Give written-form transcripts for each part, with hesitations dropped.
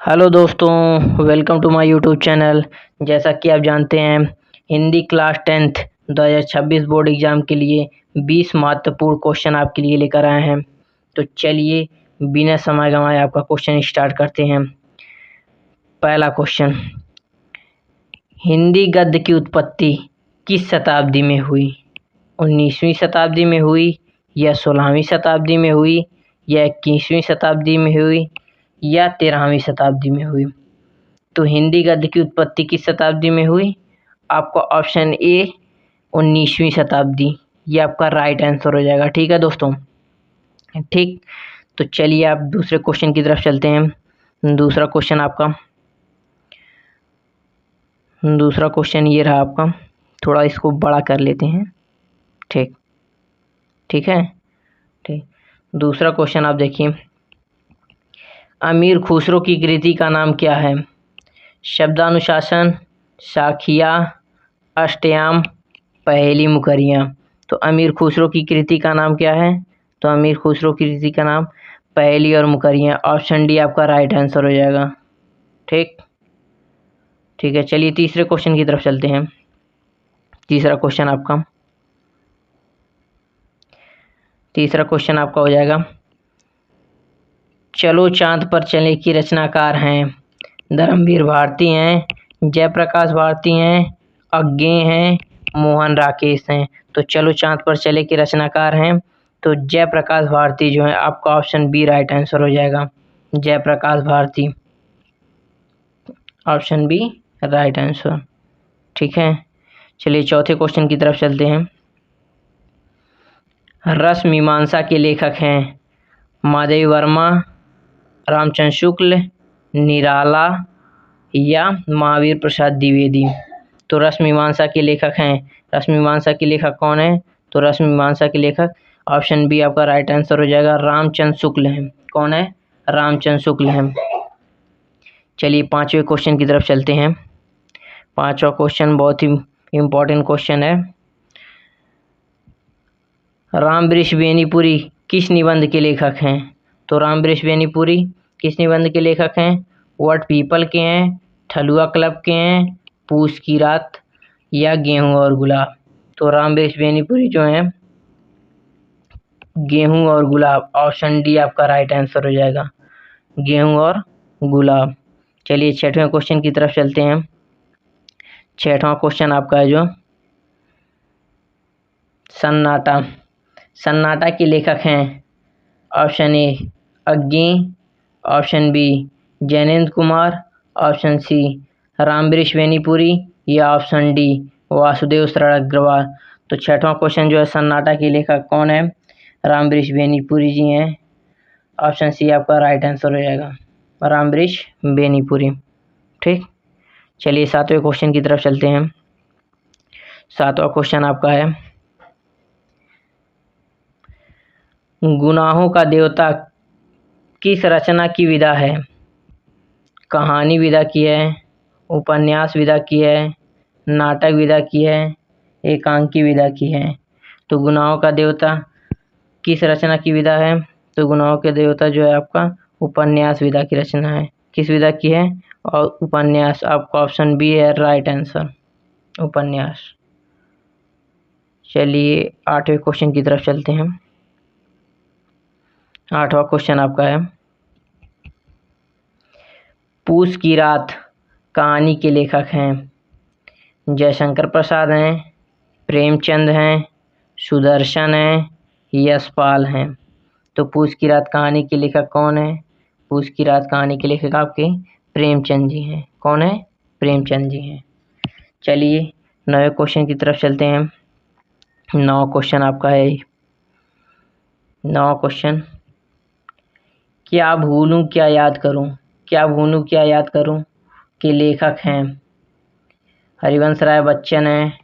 Hello दोस्तों, welcome to my YouTube channel. जैसा कि आप जानते हैं, Hindi class 10th 2026 board exam के लिए 20 महत्वपूर्ण क्वेश्चन आपके लिए लेकर आए हैं। तो चलिए बिना समय गंवाए आपका क्वेश्चन स्टार्ट करते हैं। पहला क्वेश्चन, हिंदी गद्य की उत्पत्ति किस शताब्दी में हुई? 19वीं शताब्दी में हुई, या 16वीं शताब्दी में हुई, या 21वीं शताब्दी में हुई, या 13वीं शताब्दी में हुई? तो हिंदी गद्य की उत्पत्ति किस शताब्दी में हुई? आपका ऑप्शन ए 19वीं शताब्दी, ये आपका राइट आंसर हो जाएगा। ठीक है दोस्तों, ठीक। तो चलिए आप दूसरे क्वेश्चन की तरफ चलते हैं। दूसरा क्वेश्चन ये रहा आपका। थोड़ा इसको बड़ा कर लेते हैं। ठीक ठीक है, ठीक। दूसरा क्वेश्चन आप देखिए, अमीर खुसरो की कृति का नाम क्या है? शब्दानुशासन, साखिया, अष्टयाम, पहेली मुकरियाँ। तो अमीर खुसरो की कृति का नाम क्या है? तो अमीर खुसरो की कृति का नाम पहेली और मुकरियाँ। ऑप्शन डी आपका राइट आंसर हो जाएगा। ठीक ठीक है, चलिए तीसरे क्वेश्चन की तरफ चलते हैं। तीसरा क्वेश्चन आपका हो जाएगा, चलो चांद पर चले की रचनाकार हैं? धर्मवीर भारती हैं, जयप्रकाश भारती हैं, अज्ञेय हैं, मोहन राकेश हैं। तो चलो चांद पर चले के रचनाकार हैं तो जयप्रकाश भारती जो है आपका ऑप्शन बी राइट आंसर हो जाएगा। Jayaprakash Bharati, option B right answer. ठीक है, चलिए चौथे क्वेश्चन की तरफ चलते हैं। रस मीमांसा के लेखक हैं? माधवी वर्मा, रामचंद्र शुक्ल, निराला, या महावीर प्रसाद द्विवेदी? तो रस मीमांसा के लेखक हैं। रस मीमांसा के लेखक कौन है? तो रस मीमांसा के लेखक ऑप्शन बी आपका राइट आंसर हो जाएगा, रामचंद्र शुक्ल हैं। कौन है? रामचंद्र शुक्ल हैं। चलिए पांचवें क्वेश्चन की तरफ चलते हैं। पांचवा क्वेश्चन बहुत ही इम्पोर्टेंट क्वेश्चन है। राम वृक्ष बेनीपुरी किस निबंध के लेखक हैं? तो राम वृक्ष बेनीपुरी किस निबंध के लेखक हैं? वट पीपल के हैं, ठलुआ क्लब के हैं, पूस की रात, या गेहूं और गुलाब? तो राम वृक्ष बेनीपुरी जो है गेहूं और गुलाब। ऑप्शन डी आपका राइट आंसर हो जाएगा, गेहूं और गुलाब। चलिए छठवें क्वेश्चन की तरफ चलते हैं। छठवां क्वेश्चन आपका है जो सन्नाटा। सन्नाटा के लेखक हैं? Option A Agyeya, option B Jainendra Kumar, option C Ram Vriksh Benipuri, या ऑप्शन डी वासुदेव शरण अग्रवाल? तो छठवां क्वेश्चन जो है, सन्नाटा के लेखक कौन है? राम वृक्ष बेनीपुरी जी हैं। ऑप्शन सी आपका राइट आंसर हो जाएगा, राम वृक्ष बेनीपुरी। ठीक, चलिए सातवें क्वेश्चन की तरफ चलते हैं। सातवां क्वेश्चन आपका है, गुनाहों का देवता किस रचना की विधा है? कहानी विधा की है, उपन्यास विधा की है, नाटक विधा की है, एकांकी विधा की है? तो गुनाहों का देवता किस रचना की विधा है? तो गुनाहों के देवता जो है आपका उपन्यास विधा की रचना है। किस विधा की है? और उपन्यास। आपका ऑप्शन बी है राइट आंसर, उपन्यास। चलिए आठवें क्वेश्चन की तरफ चलते हैं। आठवां क्वेश्चन आपका है, पूस की रात कहानी के लेखक हैं? जयशंकर प्रसाद हैं, प्रेमचंद हैं, सुदर्शन हैं, यशपाल हैं? तो पूस की रात कहानी के लेखक कौन है? पूस की रात कहानी के लेखक आपके प्रेमचंद जी हैं। कौन है? प्रेमचंद जी हैं। चलिए नवे क्वेश्चन की तरफ चलते हैं। नवा क्वेश्चन आपका है, नवा क्वेश्चन, क्या भूलूं क्या याद करूं? क्या भूलूं क्या याद करूं के लेखक हैं? हरिवंश राय बच्चन हैं,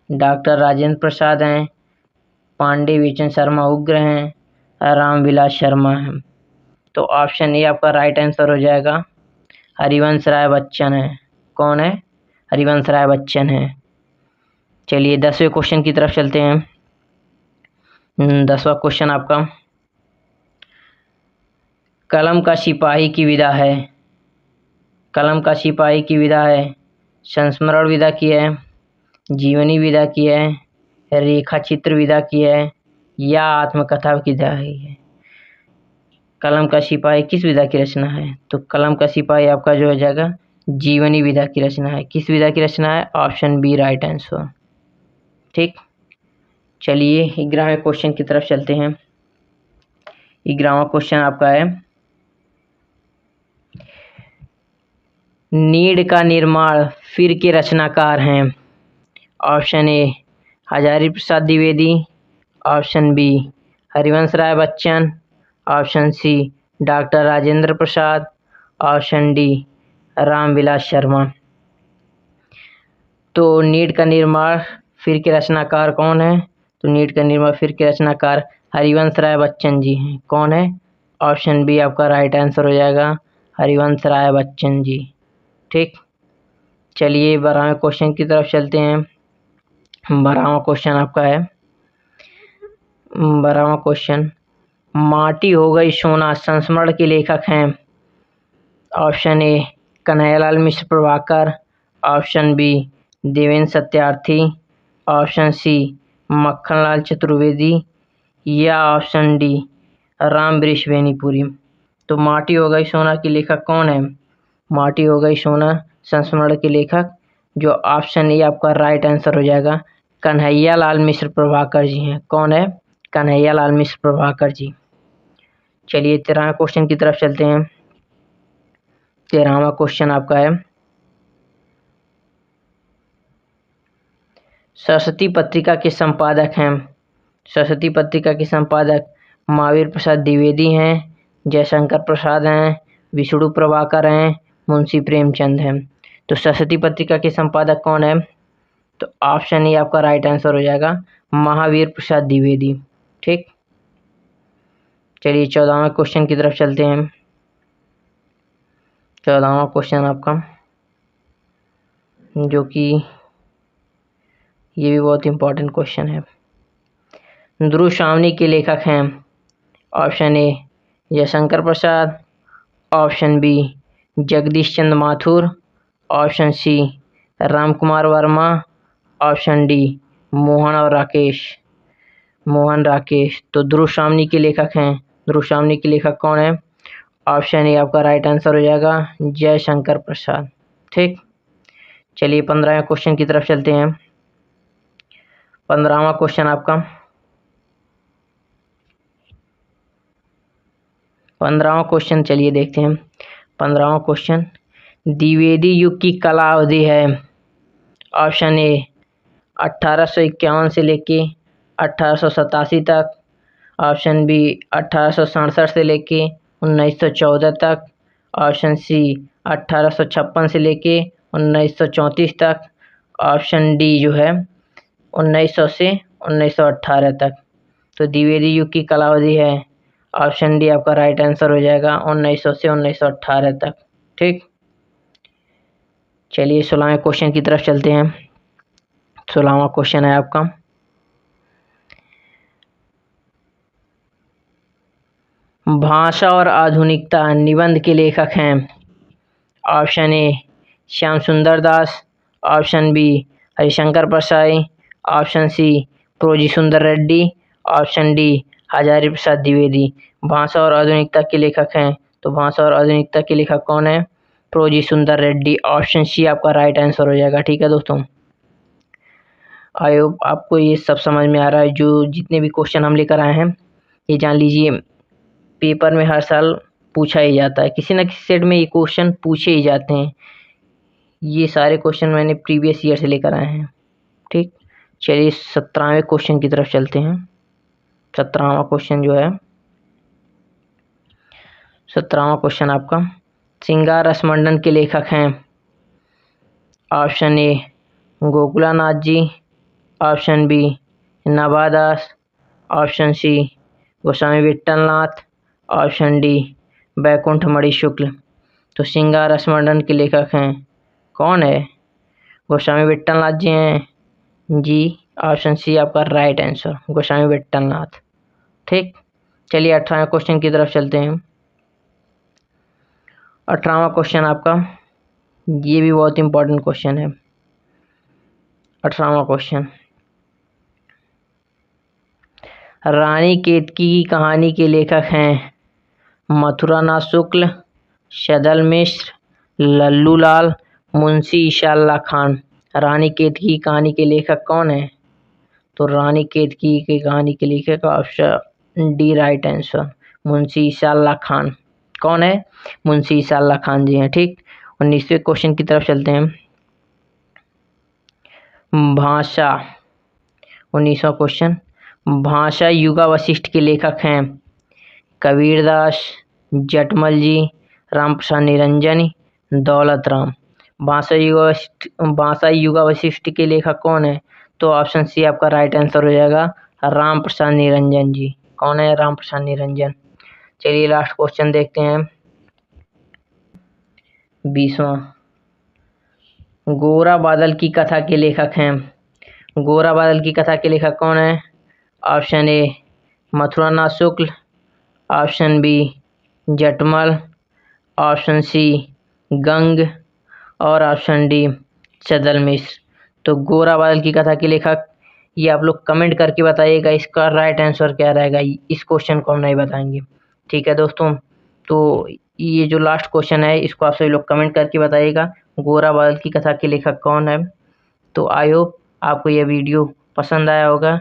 डॉक्टर राजेंद्र प्रसाद हैं, पांडे विचन शर्मा उग्र हैं, रामविलास शर्मा हैं? तो ऑप्शन ए आपका राइट आंसर हो जाएगा, हरिवंश राय बच्चन है। कौन है? हरिवंश राय बच्चन है। चलिए 10वें क्वेश्चन की तरफ चलते हैं। 10वां क्वेश्चन आपका, कलम का सिपाही की विधा है? कलम का सिपाही की विधा है, संस्मरण विधा की है, जीवनी विधा की है, रेखा चित्र विधा की है या आत्मकथा की विधा है। कलम का सिपाही किस विधा की रचना है? तो कलम का सिपाही आपका जो हो जाएगा जीवनी विधा की रचना है। किस विधा की रचना है? Option B right answer. ठीक, चलिए 11वें क्वेश्चन की तरफ चलते हैं। 11वां क्वेश्चन आपका है, नीड का निर्माण फिर के रचनाकार हैं। Option A Hazari Prasad Dwivedi, option B Harivansh Rai Bachchan, option C doctor Rajendra Prasad, option D Ramvilas Sharma. तो नीड का निर्माण फिर के रचनाकार कौन है? तो नीड का निर्माण फिर के रचनाकार हरिवंश राय बच्चन जी हैं। कौन है? ऑप्शन बी आपका राइट आंसर हो जाएगा, हरिवंश राय बच्चन जी। ठीक, चलिए 12वें क्वेश्चन की तरफ चलते हैं। 12वां क्वेश्चन आपका है, 12वां क्वेश्चन, माटी हो गई सोना संस्मरण के लेखक हैं। Option A Kanhaiyalal Mishra Prabhakar, option B Devendra Satyarthi, option C Makhanlal Chaturvedi या ऑप्शन डी राम वृक्ष बेनीपुरी। तो माटी हो गई सोना के लेखक कौन है? माटी हो गई सोना संस्मरण के लेखक जो ऑप्शन ए आपका राइट आंसर हो जाएगा, कन्हैयालाल मिश्र प्रभाकर जी हैं। कौन है? कन्हैयालाल मिश्र प्रभाकर जी। चलिए 13वें क्वेश्चन की तरफ चलते हैं। 13वां क्वेश्चन आपका है, सरस्वती पत्रिका के संपादक हैं। सरस्वती पत्रिका के संपादक महावीर प्रसाद द्विवेदी हैं, जयशंकर प्रसाद हैं, विष्णु प्रभाकर हैं, मुंशी प्रेमचंद हैं। तो सरस्वती पत्रिका के संपादक कौन है? तो ऑप्शन ए आपका राइट आंसर हो जाएगा, महावीर प्रसाद द्विवेदी। ठीक, चलिए 14वें क्वेश्चन की तरफ चलते हैं। 14वां क्वेश्चन आपका, जो कि ये भी बहुत इंपॉर्टेंट क्वेश्चन है। ध्रुव श्रावणी के लेखक हैं। Option A Jaishankar Prasad, option B Jagdish Chandra Mathur, option C Ram Kumar Verma, option D Mohan और राकेश, मोहन राकेश। तो ध्रुव श्रावणी के लेखक हैं। ध्रुव श्रावणी के लेखक कौन है? ऑप्शन ए आपका राइट आंसर हो जाएगा, जयशंकर प्रसाद। ठीक, चलिए 15वें क्वेश्चन की तरफ चलते हैं। 15वां क्वेश्चन आपका, 15वां क्वेश्चन चलिए देखते हैं। 15वां क्वेश्चन, द्विवेदी युग की कला अवधि है। ऑप्शन ए 1851 से लेके 1887 तक, ऑप्शन बी 1867 से लेके 1914 तक, ऑप्शन सी 1856 से लेके 1934 तक, ऑप्शन डी जो है 1900 से 1918 तक। तो द्विवेदी युग की कालावधि है, ऑप्शन डी आपका राइट आंसर हो जाएगा, 1900 से 1918 तक। ठीक, चलिए 16वें क्वेश्चन की तरफ चलते हैं। 16वां क्वेश्चन है आपका, भाषा और आधुनिकता निबंध के लेखक हैं। Option A Shyam Sundar Das, option B Harishankar Parsai, option C प्रोजी सुंदर रेड्डी, ऑप्शन डी हजारी प्रसाद द्विवेदी। भाषा और आधुनिकता के लेखक हैं, तो भाषा और आधुनिकता के लेखक कौन है? प्रोजी सुंदर रेड्डी। ऑप्शन सी आपका राइट आंसर हो जाएगा। ठीक है दोस्तों, आई होप आपको ये सब समझ में आ रहा है। जो जितने भी क्वेश्चन हम लेकर आए हैं, ये जान लीजिए पेपर में हर साल पूछा ही जाता है, किसी न किसी सेट में ये क्वेश्चन पूछे ही जाते हैं। ये सारे क्वेश्चन मैंने प्रीवियस ईयर से लेकर आए हैं। ठीक, चलिए 17वें क्वेश्चन की तरफ चलते हैं। 17वां क्वेश्चन जो है, 17वां क्वेश्चन आपका, श्रृंगार रसमंडन के लेखक हैं। Option A Gokulanath ji, option B Navadas, option C Goswami Vitthalnath, option D Baikunth Mani Shukla. तो श्रृंगार रसमंडन के लेखक हैं, कौन है? गोस्वामी विट्ठलनाथ जी हैं जी। ऑप्शन सी आपका राइट आंसर, गोस्वामी विट्ठलनाथ। ठीक, चलिए 18वें क्वेश्चन की तरफ चलते हैं। 18वां क्वेश्चन आपका, ये भी बहुत इंपॉर्टेंट क्वेश्चन है। 18वां क्वेश्चन, रानी केतकी की कहानी के लेखक हैं मथुरानाथ शुक्ल, सदल मिश्र, लल्लूलाल, मुंशी ईशाअल्लाह खान। रानी केतकी की कहानी के लेखक कौन है? तो रानी केतकी की कहानी के लेखक option D right answer, Munshi Inshallah Khan. कौन है? मुंशी ईशाअल्लाह खान जी हैं। ठीक, 19वें क्वेश्चन की तरफ चलते हैं। भाषा, 19वां क्वेश्चन, भाषा युगा वशिष्ठ के लेखक हैं कबीरदास, जटमल जी, रामप्रसाद निरंजन, दौलत राम। भाषा युगा वशिष्ठ के लेखक कौन है? तो ऑप्शन सी आपका राइट आंसर हो जाएगा, रामप्रसाद निरंजन जी। कौन है? रामप्रसाद निरंजन। चलिए लास्ट क्वेश्चन देखते हैं, 20वां, गोरा बादल की कथा के लेखक हैं। गोरा बादल की कथा के लेखक कौन है? Option A Mathuranath Shukla, option B Jatmal, option C Gang और ऑप्शन डी सदल मिश्र। तो गोरा बादल की कथा के लेखक, ये आप लोग कमेंट करके बताइएगा इसका राइट आंसर क्या रहेगा। इस क्वेश्चन को हम नहीं बताएंगे। ठीक है दोस्तों, तो ये जो लास्ट क्वेश्चन है इसको आप सभी लोग कमेंट करके बताइएगा, गोरा बादल की कथा के लेखक कौन है। तो आई होप आपको यह वीडियो पसंद आया होगा।